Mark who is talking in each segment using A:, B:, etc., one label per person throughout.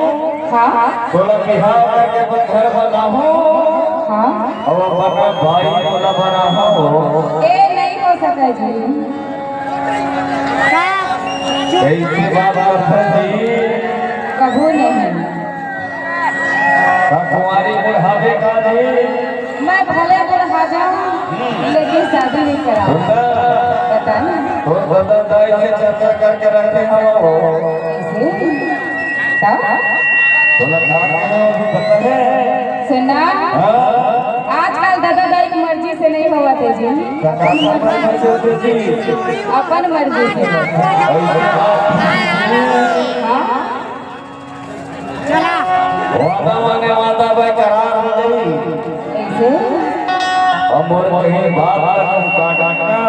A: थोड़ा बिहार के पत्थर बना हो और अपना भाई बोला बना हो
B: ए नहीं हो सका जी
A: ऐसी बाबा जी
B: कबू नहीं
A: कुमारी बुढ़ावे का जी
B: मैं भले बुढ़ा जाऊं लेकिन शादी नहीं कराऊं पता नहीं
A: तो बता दाई से चर्चा करके रखते हो
B: सुना आजकल दादा दाई की मर्जी से नहीं हुआ थे जी अपन मर्जी से
A: वादा भाई करार हो गई
B: ऐसे
A: अमर कहीं बात काटना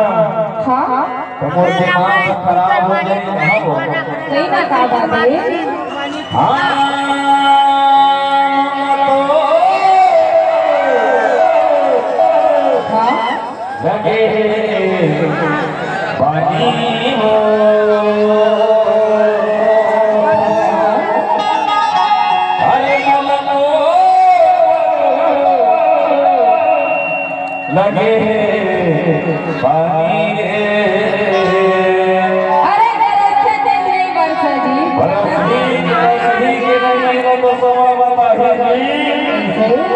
B: हाँ
A: तुमर दिमाग खराब हो गई हो
B: सही ना कहा बात है
A: लगे पानी हो अरे लगे पानी
B: अरे बरसते दिन नहीं बरसा जी
A: बरसती के नहीं तो समय बता जी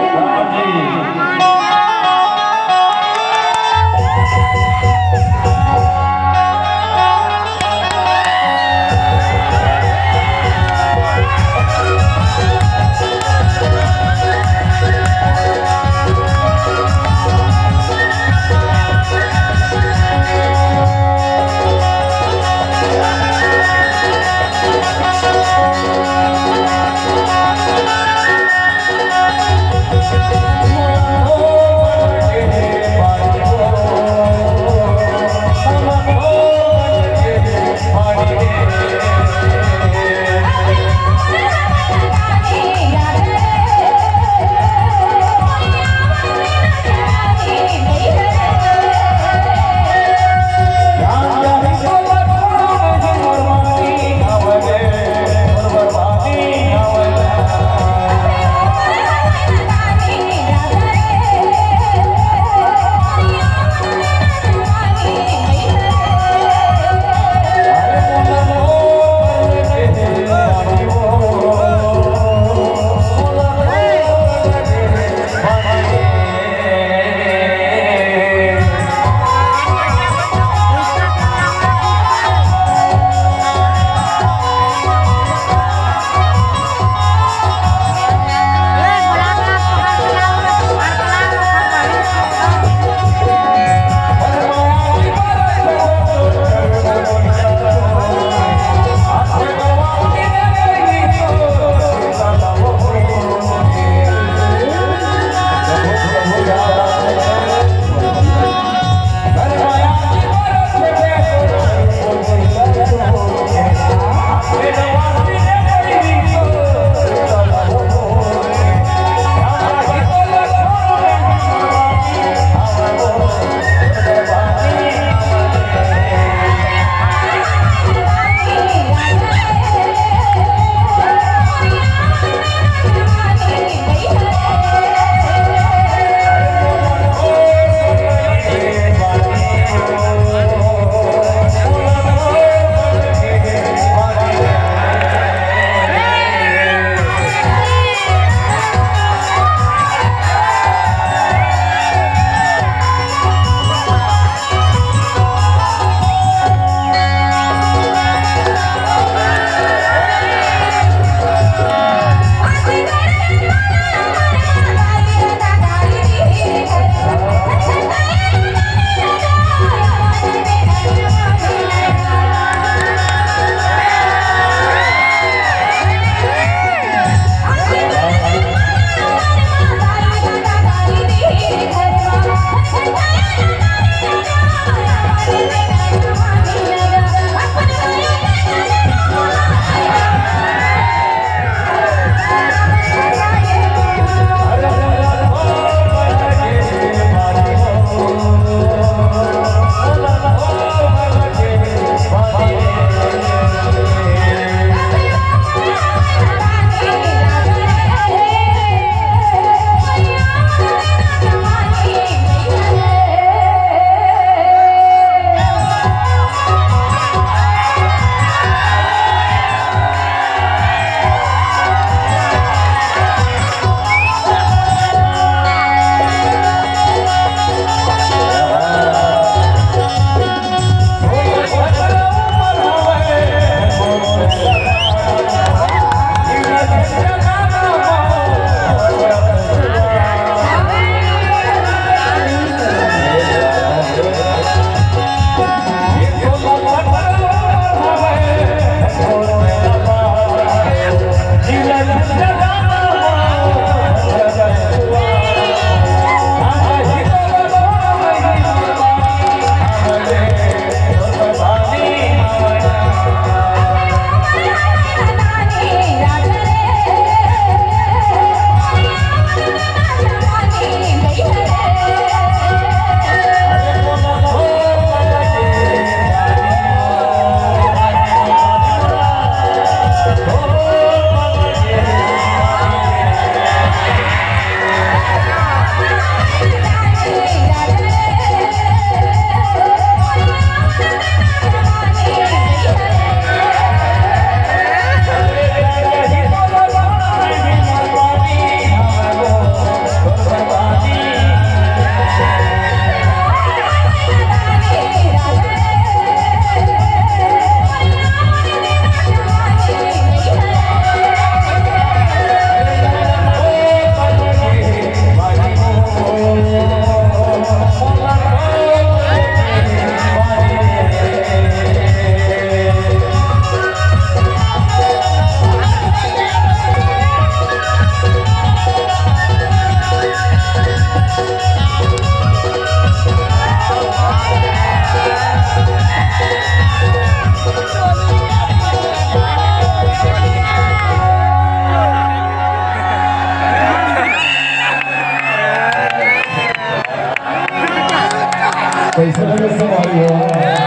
A: कैसे लगे तुम्हारी हो